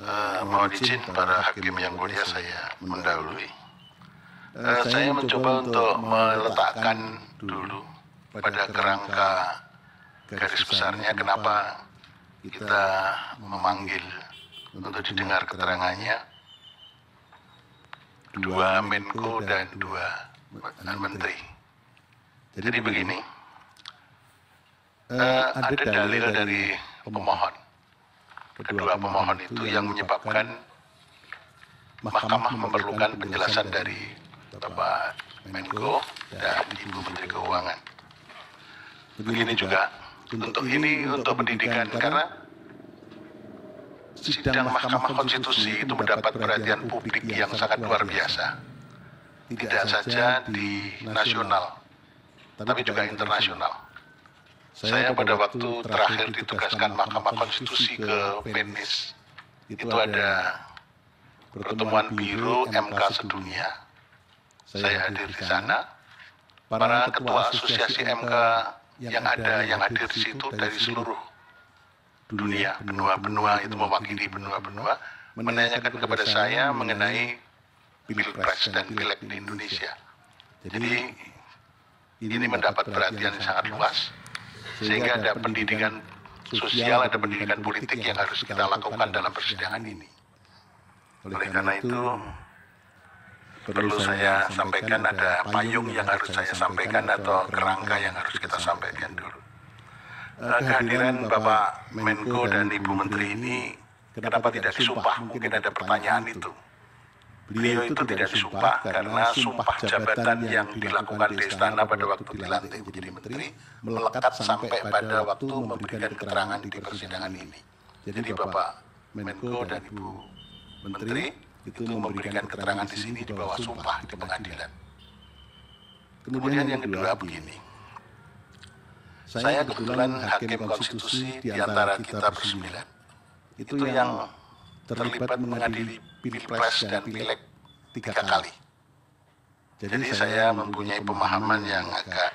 Mohon izin para hakim yang mulia, saya mendahului. Saya mencoba untuk meletakkan dulu pada kerangka garis besarnya kenapa kita memanggil untuk didengar keterangannya dua Menko dan dua Menteri. Jadi begini, ada dalil dari pemohon. Kedua pemohon itu yang menyebabkan Mahkamah memerlukan penjelasan dari Bapak Menko dan Ibu Menteri Keuangan. Begini juga, untuk pendidikan, karena sidang Mahkamah Konstitusi itu mendapat perhatian publik yang sangat luar biasa. Tidak saja di nasional, tapi juga internasional. Saya pada waktu terakhir ditugaskan Mahkamah Konstitusi ke Venice, itu ada pertemuan Biro MK sedunia. Saya hadir di sana. Para ketua asosiasi MK yang hadir di situ dari seluruh dunia, benua-benua itu mewakili benua-benua, menanyakan kepada saya mengenai Pilpres dan Pileg di Indonesia. Jadi ini mendapat perhatian yang sangat luas, sehingga ada pendidikan sosial, ada pendidikan politik yang harus kita lakukan dalam persidangan ini. Oleh karena itu, perlu saya sampaikan, ada payung yang harus saya sampaikan atau kerangka yang harus kita sampaikan dulu. Kehadiran Bapak Menko dan Ibu Menteri ini kenapa tidak disumpah? Mungkin ada pertanyaan itu. Beliau itu tidak disumpah karena sumpah jabatan yang dilakukan di istana pada waktu dilantik menjadi menteri melekat sampai pada waktu memberikan keterangan di persidangan ini. Jadi Bapak Menko dan Ibu Menteri itu memberikan keterangan di sini di bawah sumpah di pengadilan. Kemudian yang kedua begini, saya kebetulan hakim konstitusi di antara kita bersembilan, itu yang terlibat mengadili Pilpres dan Pileg 3 kali. Jadi saya mempunyai pemahaman yang agak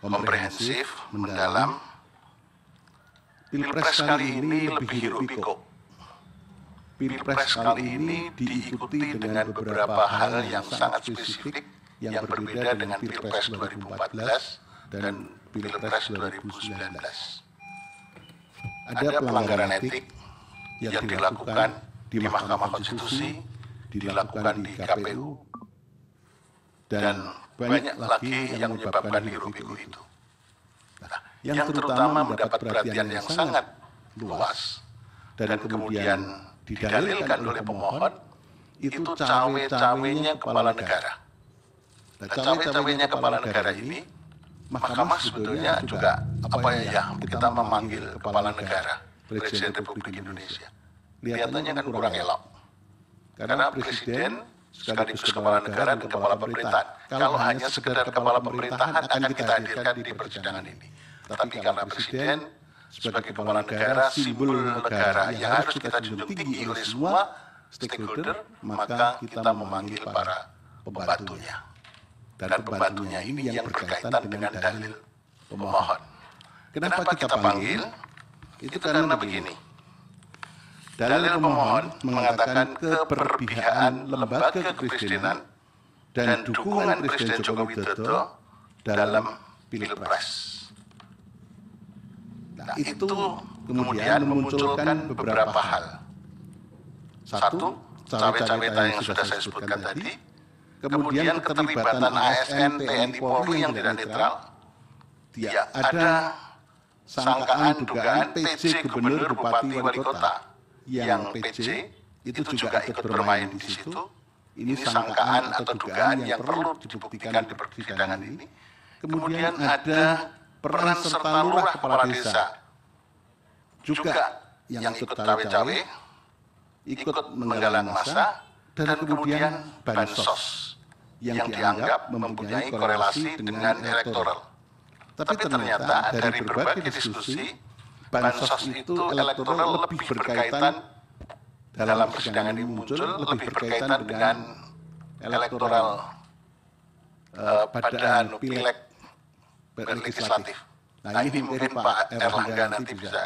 komprehensif, mendalam. Pilpres kali ini lebih hiruk-pikuk. Pilpres kali ini diikuti dengan beberapa hal yang sangat spesifik yang berbeda dengan Pilpres 2014 dan Pilpres 2019. Ada pelanggaran etik yang dilakukan di Mahkamah Konstitusi, dilakukan di KPU, dan banyak lagi yang menyebabkan hiruk-pikuk itu. Nah, yang terutama mendapat perhatian yang sangat luas dan kemudian didalilkan oleh pemohon, itu cawe-cawenya kepala negara. Nah, cawe-cawenya kepala negara ini, Mahkamah sebetulnya juga kita memanggil kepala negara, Presiden Republik Indonesia. Kelihatannya kan kurang elok. Karena Presiden sekaligus kepala negara dan kepala pemerintahan. Kalau hanya sekedar kepala pemerintahan akan kita hadirkan di persidangan ini. Tapi karena Presiden sebagai kepala negara, simbol negara yang harus kita junjung tinggi oleh semua stakeholder, maka kita memanggil para pembantunya. Dan pembantunya ini yang berkaitan dengan dalil pemohon. Kenapa kita panggil? Itu karena begini. Dalil pemohon mengatakan keberpihakan lembaga kepresidenan dan dukungan Presiden Joko Widodo dalam Pilpres. Nah, itu kemudian memunculkan beberapa hal. Satu, cawe-cawe yang sudah saya sebutkan tadi. Kemudian keterlibatan ASN, TNI, Polri yang tidak netral. Ada sangkaan dugaan PJ Gubernur, Bupati, Wali Kota. Yang PJ itu juga ikut bermain di situ. Ini sangkaan atau dugaan yang perlu dibuktikan di persidangan ini. Kemudian ada peran serta lurah kepala desa juga yang ikut cawe-cawe, ikut menggalang massa, dan kemudian bansos yang dianggap mempunyai korelasi dengan elektoral. Tapi ternyata dari berbagai diskusi, bansos itu elektoral lebih berkaitan dalam persidangan ini muncul lebih berkaitan dengan elektoral pada pileg legislatif. Nah ini mungkin Pak Erlangga nanti bisa.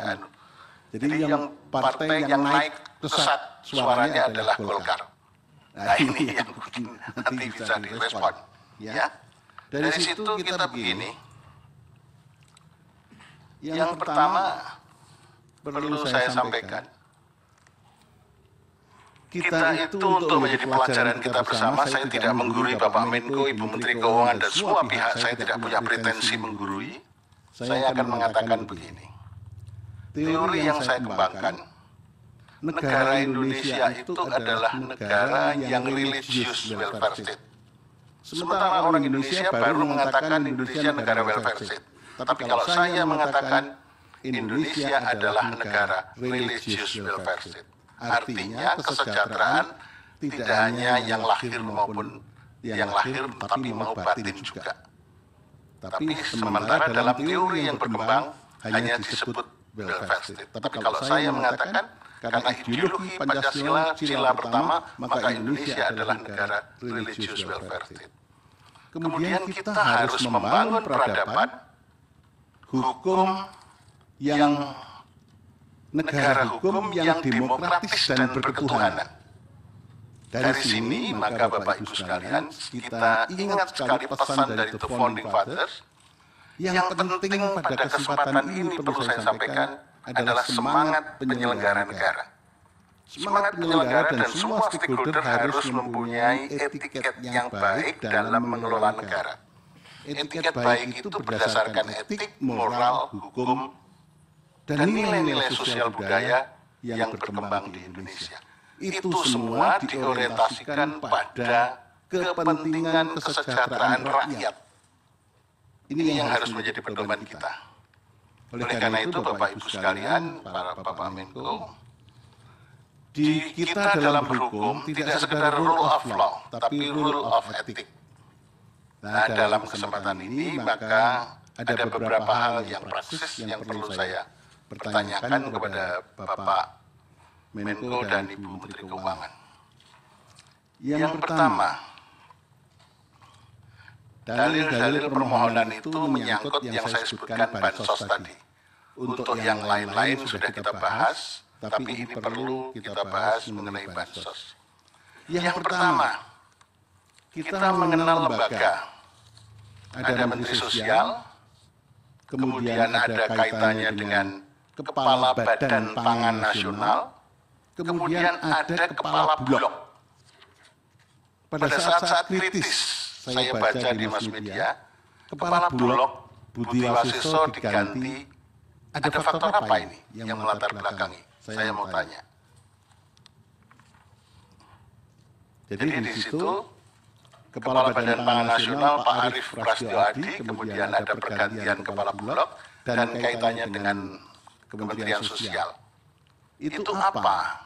Jadi yang partai yang naik sesat suaranya adalah Golkar. Nah ini yang mungkin nanti bisa direspon. Ya. Dari situ kita begini. Yang pertama perlu saya sampaikan, kita itu untuk menjadi pelajaran kita bersama, saya tidak menggurui Bapak Menko, Ibu Menteri Keuangan, dan semua pihak, saya tidak punya pretensi menggurui. Saya akan mengatakan begini, teori yang saya kembangkan, negara Indonesia itu adalah negara yang religious welfare state. Sementara orang Indonesia baru mengatakan Indonesia negara welfare state. Tapi kalau saya mengatakan Indonesia adalah negara religious welfare state, artinya kesejahteraan tidak hanya yang lahir maupun yang lahir, tapi mau batin juga. Tapi sementara dalam teori yang berkembang hanya disebut welfare state. Tapi kalau saya mengatakan karena ideologi Pancasila, sila pertama, maka Indonesia adalah negara religious welfare state. Kemudian kita harus membangun peradaban hukum yang negara hukum yang demokratis dan berketuhanan. Dari sini maka Bapak Ibu sekalian, kita ingat sekali pesan dari The Founding Fathers. Yang penting pada kesempatan ini perlu saya sampaikan adalah semangat penyelenggara negara. Semangat penyelenggara dan semua stakeholder harus mempunyai etiket yang baik dalam mengelola negara. Etiket baik itu berdasarkan etik, moral, hukum, dan nilai-nilai sosial budaya yang berkembang di Indonesia. Itu semua diorientasikan pada kepentingan kesejahteraan rakyat. Ini yang harus menjadi pedoman kita. Oleh karena itu Bapak Ibu sekalian, para Bapak Menko, di kita dalam berhukum tidak sekedar rule of law, tapi rule of ethic. Nah, dalam kesempatan ini maka ada beberapa hal yang praksis yang perlu saya pertanyakan kepada Bapak Menko dan Ibu Menteri Keuangan. Yang pertama, dalil-dalil permohonan itu menyangkut yang saya sebutkan bansos tadi. Untuk yang lain-lain sudah kita bahas, tapi ini perlu kita bahas mengenai bansos. Yang pertama, kita mengenal lembaga. Ada Menteri Sosial, kemudian ada kaitannya dengan Kepala Badan Pangan Nasional, kemudian ada Kepala Bulog. Pada saat-saat kritis, saya baca di mass media, Kepala Bulog Budi Waseso diganti. Ada faktor apa ini yang melatar belakangi? Saya mau tanya. Jadi di situ Kepala Badan Pangan Nasional Pak Arief Prasetyo Adi, kemudian ada pergantian Kepala Bulog dan kaitannya dengan Kementerian Sosial. Itu apa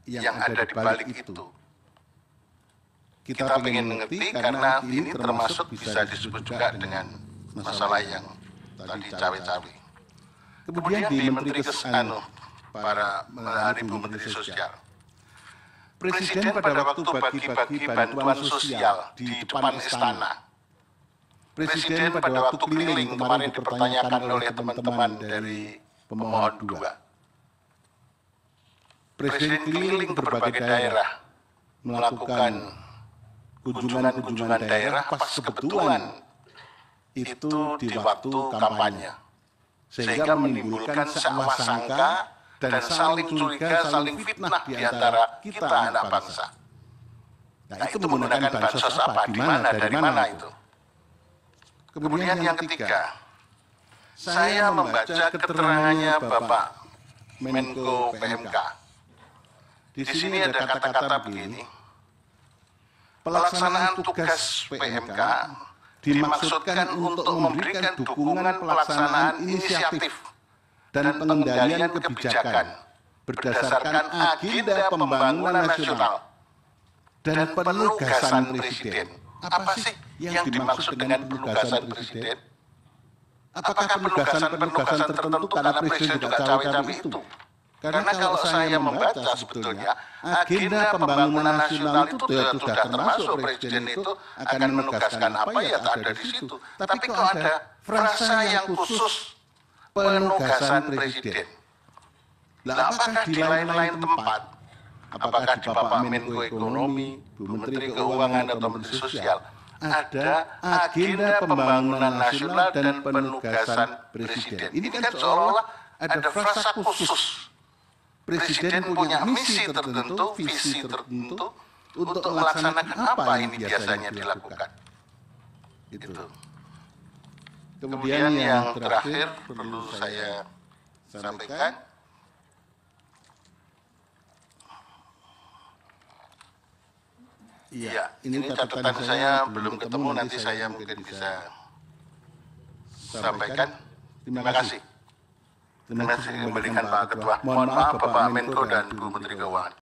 yang ada di balik itu? Kita ingin mengerti karena ini termasuk bisa disebut juga dengan masalah yang tadi cawe-cawe. Kemudian di Menteri para Ibu Menteri Sosial. Presiden pada waktu bagi-bagi bantuan sosial di depan istana. Presiden pada waktu keliling kemarin dipertanyakan oleh teman-teman dari pemohon 2. Presiden keliling ke berbagai daerah melakukan kunjungan-kunjungan daerah pas kebetulan itu di waktu kampanye. Sehingga menimbulkan sebuah sangka dan saling curiga, saling fitnah di antara kita anak bangsa. Nah, itu menggunakan bansos apa? Di mana? Dari mana itu? Kemudian yang ketiga, saya membaca keterangannya Bapak Menko PMK. Di sini ada kata-kata begini, pelaksanaan tugas PMK dimaksudkan untuk memberikan dukungan pelaksanaan inisiatif dan pengendalian kebijakan berdasarkan agenda pembangunan nasional dan penugasan Presiden. Apa sih yang dimaksud dengan penugasan Presiden? Apakah penugasan tertentu karena Presiden juga cawe-cawe itu? Karena kalau saya membaca sebetulnya agenda pembangunan nasional itu sudah termasuk Presiden itu akan menugaskan apa ya ada di situ. Tapi kok ada frasa yang khusus penugasan Presiden. Nah, apakah di lain-lain tempat apakah di Bapak Menko Ekonomi, Bu Menteri Keuangan atau Menteri Sosial, ada agenda pembangunan nasional dan penugasan Presiden. Ini kan seolah-olah ada frasa khusus. Presiden punya misi tertentu, visi tertentu untuk melaksanakan apa ini biasanya dilakukan. Itu. Kemudian yang terakhir perlu saya sampaikan, iya, ini catatan saya belum ketemu, nanti saya mungkin bisa sampaikan. Terima kasih. Terima kasih kembalikan Pak Ketua. Mohon maaf Bapak Menko dan Bu Menteri Keuangan.